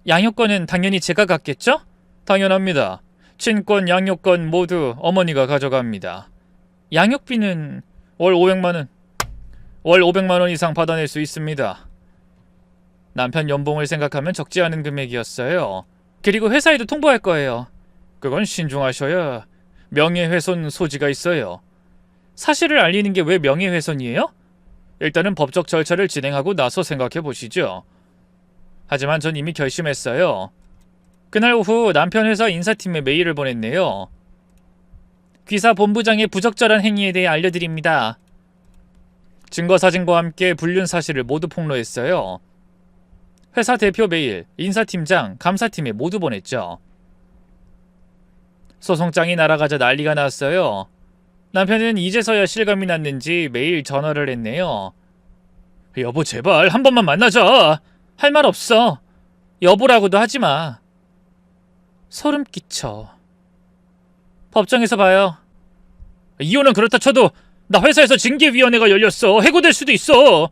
양육권은 당연히 제가 갖겠죠? 당연합니다. 친권, 양육권 모두 어머니가 가져갑니다. 양육비는 월 500만 원 이상 받아낼 수 있습니다. 남편 연봉을 생각하면 적지 않은 금액이었어요. 그리고 회사에도 통보할 거예요. 그건 신중하셔야 명예훼손 소지가 있어요. 사실을 알리는 게 왜 명예훼손이에요? 일단은 법적 절차를 진행하고 나서 생각해 보시죠. 하지만 전 이미 결심했어요. 그날 오후 남편 회사 인사팀에 메일을 보냈네요. 귀사 본부장의 부적절한 행위에 대해 알려드립니다. 증거사진과 함께 불륜 사실을 모두 폭로했어요. 회사 대표 메일, 인사팀장, 감사팀에 모두 보냈죠. 소송장이 날아가자 난리가 났어요. 남편은 이제서야 실감이 났는지 매일 전화를 했네요. 여보, 제발 한 번만 만나자. 할 말 없어. 여보라고도 하지마. 소름 끼쳐. 법정에서 봐요. 이혼은 그렇다 쳐도 나 회사에서 징계위원회가 열렸어. 해고될 수도 있어.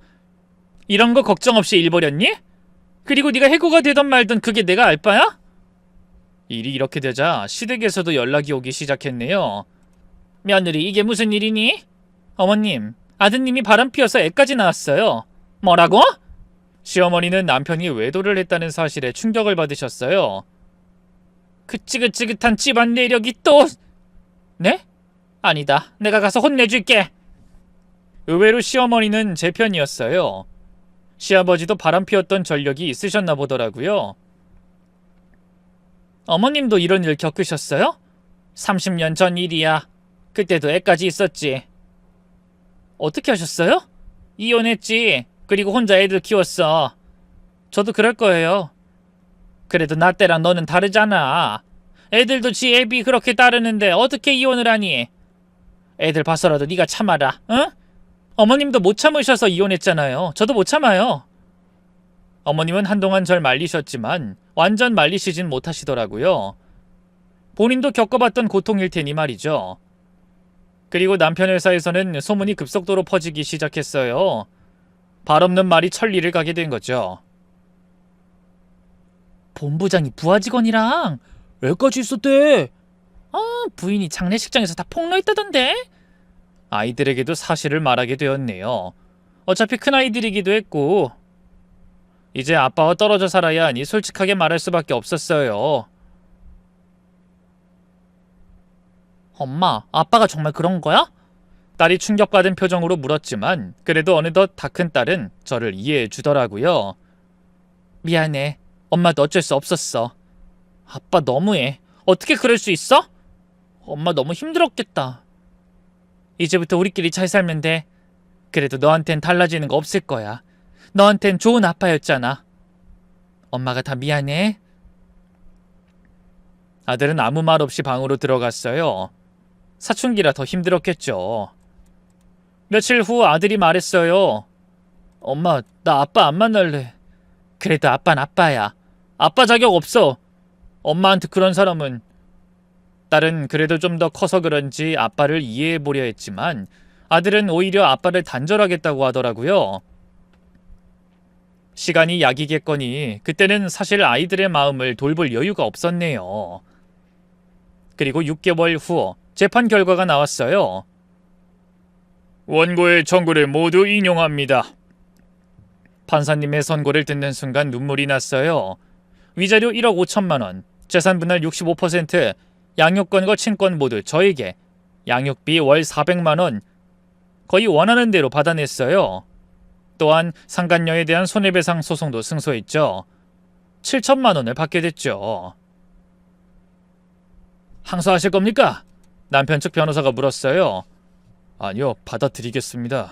이런 거 걱정 없이 일 벌였니? 그리고 네가 해고가 되던 말든 그게 내가 알 바야? 일이 이렇게 되자 시댁에서도 연락이 오기 시작했네요. 며느리, 이게 무슨 일이니? 어머님, 아드님이 바람피워서 애까지 낳았어요. 뭐라고? 시어머니는 남편이 외도를 했다는 사실에 충격을 받으셨어요. 그 찌긋찌긋한 집안 내력이 또... 네? 아니다. 내가 가서 혼내줄게. 의외로 시어머니는 제 편이었어요. 시아버지도 바람피웠던 전력이 있으셨나 보더라고요. 어머님도 이런 일 겪으셨어요? 30년 전 일이야. 그때도 애까지 있었지. 어떻게 하셨어요? 이혼했지. 그리고 혼자 애들 키웠어. 저도 그럴 거예요. 그래도 나 때랑 너는 다르잖아. 애들도 지 애비 그렇게 따르는데 어떻게 이혼을 하니? 애들 봐서라도 네가 참아라. 응? 어머님도 못 참으셔서 이혼했잖아요. 저도 못 참아요. 어머님은 한동안 절 말리셨지만 완전 말리시진 못하시더라고요. 본인도 겪어봤던 고통일 테니 말이죠. 그리고 남편 회사에서는 소문이 급속도로 퍼지기 시작했어요. 발 없는 말이 천리를 가게 된 거죠. 본부장이 부하 직원이랑 애까지 있었대. 부인이 장례식장에서 다 폭로했다던데. 아이들에게도 사실을 말하게 되었네요. 어차피 큰아이들이기도 했고 이제 아빠와 떨어져 살아야 하니 솔직하게 말할 수밖에 없었어요. 엄마, 아빠가 정말 그런 거야? 딸이 충격받은 표정으로 물었지만 그래도 어느덧 다 큰 딸은 저를 이해해 주더라고요. 미안해. 엄마도 어쩔 수 없었어. 아빠 너무해. 어떻게 그럴 수 있어? 엄마 너무 힘들었겠다. 이제부터 우리끼리 잘 살면 돼. 그래도 너한텐 달라지는 거 없을 거야. 너한텐 좋은 아빠였잖아. 엄마가 다 미안해. 아들은 아무 말 없이 방으로 들어갔어요. 사춘기라 더 힘들었겠죠. 며칠 후 아들이 말했어요. 엄마, 나 아빠 안 만날래. 그래도 아빠는 아빠야. 아빠 자격 없어. 엄마한테 그런 사람은. 딸은 그래도 좀 더 커서 그런지 아빠를 이해해보려 했지만 아들은 오히려 아빠를 단절하겠다고 하더라고요. 시간이 약이겠거니 그때는 사실 아이들의 마음을 돌볼 여유가 없었네요. 그리고 6개월 후 재판 결과가 나왔어요. 원고의 청구를 모두 인용합니다. 판사님의 선고를 듣는 순간 눈물이 났어요. 위자료 1억 5천만 원, 재산 분할 65%, 양육권과 친권 모두 저에게, 양육비 월 400만 원, 거의 원하는 대로 받아냈어요. 또한 상간녀에 대한 손해배상 소송도 승소했죠. 7천만 원을 받게 됐죠. 항소하실 겁니까? 남편 측 변호사가 물었어요. 아니요, 받아드리겠습니다.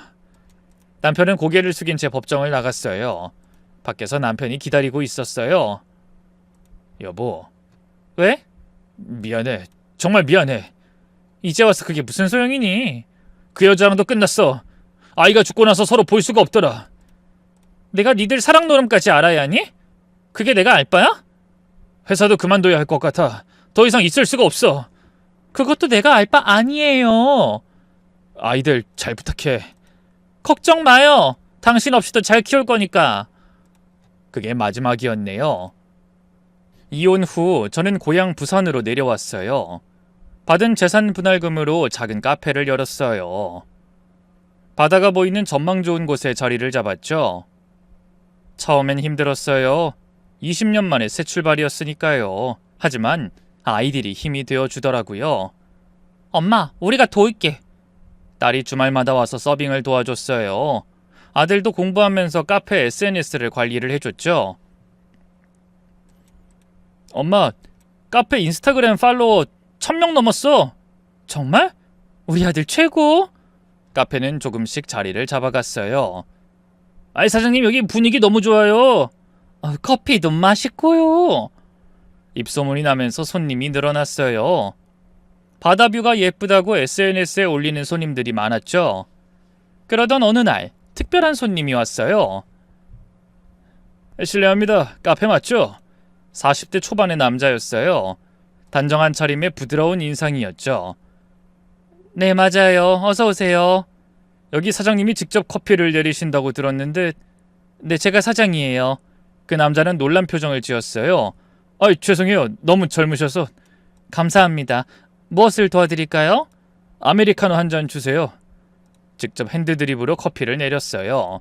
남편은 고개를 숙인 채 법정을 나갔어요. 밖에서 남편이 기다리고 있었어요. 여보. 왜? 미안해. 정말 미안해. 이제 와서 그게 무슨 소용이니? 그 여자랑도 끝났어. 아이가 죽고 나서 서로 볼 수가 없더라. 내가 니들 사랑 노름까지 알아야 하니? 그게 내가 알 바야? 회사도 그만둬야 할 것 같아. 더 이상 있을 수가 없어. 그것도 내가 알 바 아니에요. 아이들 잘 부탁해. 걱정 마요. 당신 없이도 잘 키울 거니까. 그게 마지막이었네요. 이혼 후 저는 고향 부산으로 내려왔어요. 받은 재산 분할금으로 작은 카페를 열었어요. 바다가 보이는 전망 좋은 곳에 자리를 잡았죠. 처음엔 힘들었어요. 20년 만에 새 출발이었으니까요. 하지만 아이들이 힘이 되어주더라고요. 엄마, 우리가 도울게. 딸이 주말마다 와서 서빙을 도와줬어요. 아들도 공부하면서 카페 SNS를 관리를 해줬죠. 엄마, 카페 인스타그램 팔로워 1000명 넘었어. 정말? 우리 아들 최고. 카페는 조금씩 자리를 잡아갔어요. 아이 사장님, 여기 분위기 너무 좋아요. 커피도 맛있고요. 입소문이 나면서 손님이 늘어났어요. 바다뷰가 예쁘다고 SNS에 올리는 손님들이 많았죠. 그러던 어느 날 특별한 손님이 왔어요. 실례합니다. 카페 맞죠? 40대 초반의 남자였어요. 단정한 차림에 부드러운 인상이었죠. 네, 맞아요. 어서 오세요. 여기 사장님이 직접 커피를 내리신다고 들었는데 네, 제가 사장이에요. 그 남자는 놀란 표정을 지었어요. 죄송해요. 너무 젊으셔서. 감사합니다. 무엇을 도와드릴까요? 아메리카노 한 잔 주세요. 직접 핸드드립으로 커피를 내렸어요.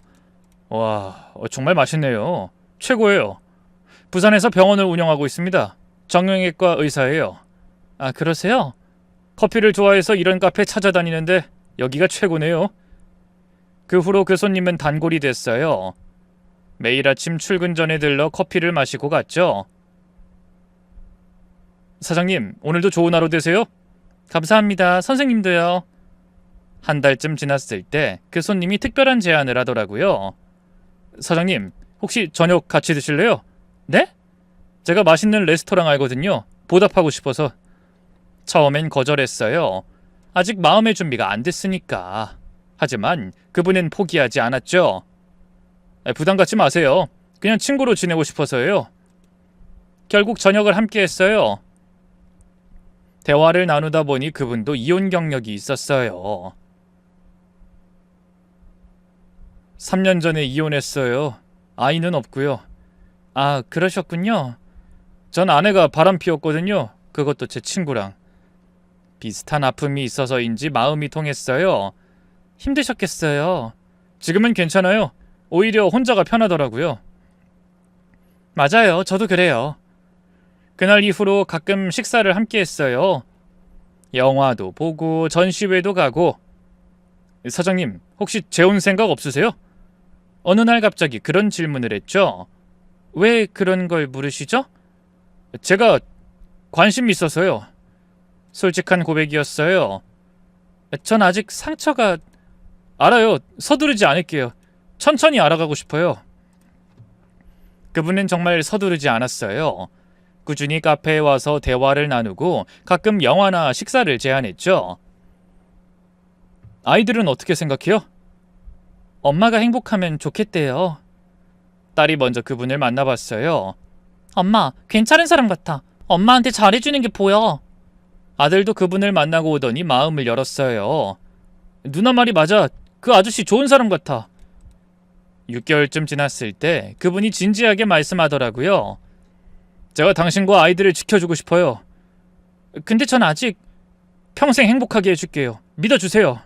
와, 정말 맛있네요. 최고예요. 부산에서 병원을 운영하고 있습니다. 정형외과 의사예요. 아, 그러세요? 커피를 좋아해서 이런 카페 찾아다니는데 여기가 최고네요. 그 후로 그 손님은 단골이 됐어요. 매일 아침 출근 전에 들러 커피를 마시고 갔죠. 사장님, 오늘도 좋은 하루 되세요? 감사합니다. 선생님도요. 한 달쯤 지났을 때 그 손님이 특별한 제안을 하더라고요. 사장님, 혹시 저녁 같이 드실래요? 네? 제가 맛있는 레스토랑 알거든요. 보답하고 싶어서. 처음엔 거절했어요. 아직 마음의 준비가 안 됐으니까. 하지만 그분은 포기하지 않았죠. 부담 갖지 마세요. 그냥 친구로 지내고 싶어서요. 결국 저녁을 함께 했어요. 대화를 나누다 보니 그분도 이혼 경력이 있었어요. 3년 전에 이혼했어요. 아이는 없고요. 아, 그러셨군요. 전 아내가 바람 피웠거든요. 그것도 제 친구랑. 비슷한 아픔이 있어서인지 마음이 통했어요. 힘드셨겠어요. 지금은 괜찮아요. 오히려 혼자가 편하더라고요. 맞아요. 저도 그래요. 그날 이후로 가끔 식사를 함께 했어요. 영화도 보고 전시회도 가고. 사장님, 혹시 재혼 생각 없으세요? 어느 날 갑자기 그런 질문을 했죠. 왜 그런 걸 물으시죠? 제가 관심이 있어서요. 솔직한 고백이었어요. 전 아직 상처가... 알아요. 서두르지 않을게요. 천천히 알아가고 싶어요. 그분은 정말 서두르지 않았어요. 꾸준히 카페에 와서 대화를 나누고 가끔 영화나 식사를 제안했죠. 아이들은 어떻게 생각해요? 엄마가 행복하면 좋겠대요. 딸이 먼저 그분을 만나봤어요. 엄마, 괜찮은 사람 같아. 엄마한테 잘해주는 게 보여. 아들도 그분을 만나고 오더니 마음을 열었어요. 누나 말이 맞아. 그 아저씨 좋은 사람 같아. 6개월쯤 지났을 때 그분이 진지하게 말씀하더라고요. 제가 당신과 아이들을 지켜주고 싶어요. 근데 전 아직 평생 행복하게 해줄게요. 믿어주세요.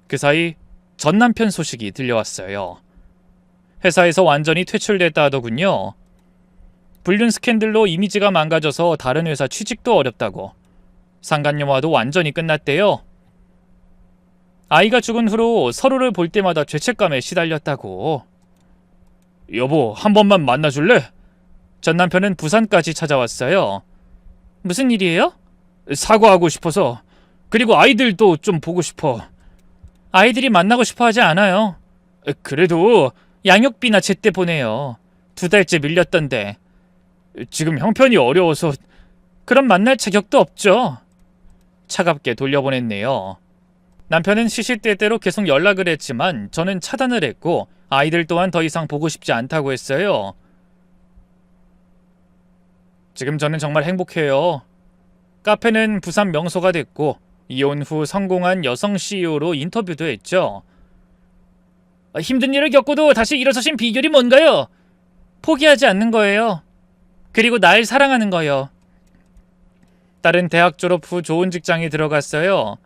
그 사이 전 남편 소식이 들려왔어요. 회사에서 완전히 퇴출됐다 하더군요. 불륜 스캔들로 이미지가 망가져서 다른 회사 취직도 어렵다고. 상간녀와도 완전히 끝났대요. 아이가 죽은 후로 서로를 볼 때마다 죄책감에 시달렸다고. 여보, 한 번만 만나줄래? 전 남편은 부산까지 찾아왔어요. 무슨 일이에요? 사과하고 싶어서. 그리고 아이들도 좀 보고 싶어. 아이들이 만나고 싶어 하지 않아요. 그래도 양육비나 제때 보내요. 2달째 밀렸던데. 지금 형편이 어려워서. 그럼 만날 자격도 없죠. 차갑게 돌려보냈네요. 남편은 시시때때로 계속 연락을 했지만 저는 차단을 했고 아이들 또한 더 이상 보고 싶지 않다고 했어요. 지금 저는 정말 행복해요. 카페는 부산 명소가 됐고 이혼 후 성공한 여성 CEO로 인터뷰도 했죠. 힘든 일을 겪고도 다시 일어서신 비결이 뭔가요? 포기하지 않는 거예요. 그리고 날 사랑하는 거요. 딸은 대학 졸업 후 좋은 직장에 들어갔어요.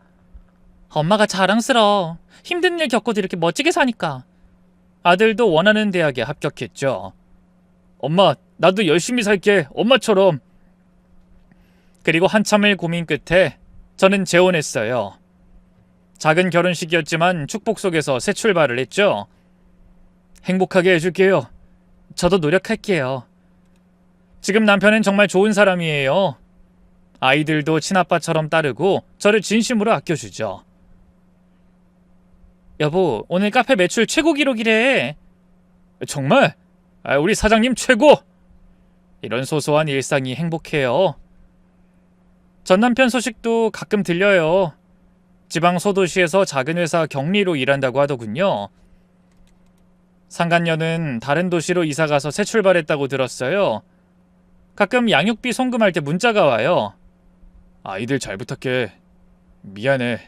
엄마가 자랑스러워. 힘든 일 겪고도 이렇게 멋지게 사니까. 아들도 원하는 대학에 합격했죠. 엄마, 나도 열심히 살게. 엄마처럼. 그리고 한참을 고민 끝에 저는 재혼했어요. 작은 결혼식이었지만 축복 속에서 새 출발을 했죠. 행복하게 해줄게요. 저도 노력할게요. 지금 남편은 정말 좋은 사람이에요. 아이들도 친아빠처럼 따르고 저를 진심으로 아껴주죠. 여보, 오늘 카페 매출 최고 기록이래. 정말? 우리 사장님 최고! 이런 소소한 일상이 행복해요. 전 남편 소식도 가끔 들려요. 지방 소도시에서 작은 회사 격리로 일한다고 하더군요. 상간녀는 다른 도시로 이사가서 새 출발했다고 들었어요. 가끔 양육비 송금할 때 문자가 와요. 아이들 잘 부탁해. 미안해.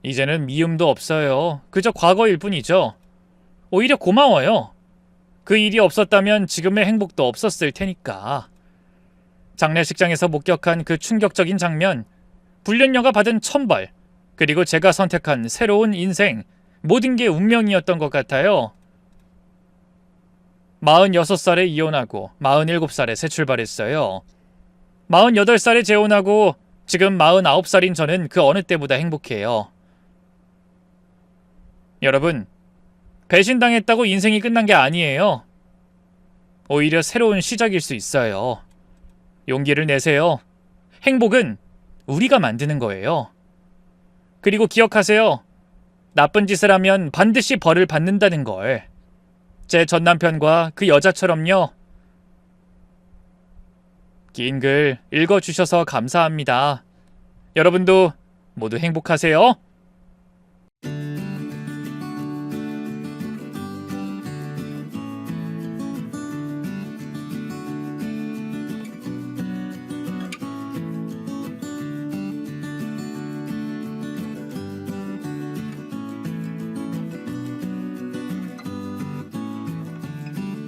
이제는 미움도 없어요. 그저 과거일 뿐이죠. 오히려 고마워요. 그 일이 없었다면 지금의 행복도 없었을 테니까. 장례식장에서 목격한 그 충격적인 장면, 불륜녀가 받은 천벌, 그리고 제가 선택한 새로운 인생, 모든 게 운명이었던 것 같아요. 46살에 이혼하고 47살에 새 출발했어요. 48살에 재혼하고 지금 49살인 저는 그 어느 때보다 행복해요. 여러분, 배신당했다고 인생이 끝난 게 아니에요. 오히려 새로운 시작일 수 있어요. 용기를 내세요. 행복은 우리가 만드는 거예요. 그리고 기억하세요. 나쁜 짓을 하면 반드시 벌을 받는다는 걸. 제 전남편과 그 여자처럼요. 긴 글 읽어주셔서 감사합니다. 여러분도 모두 행복하세요.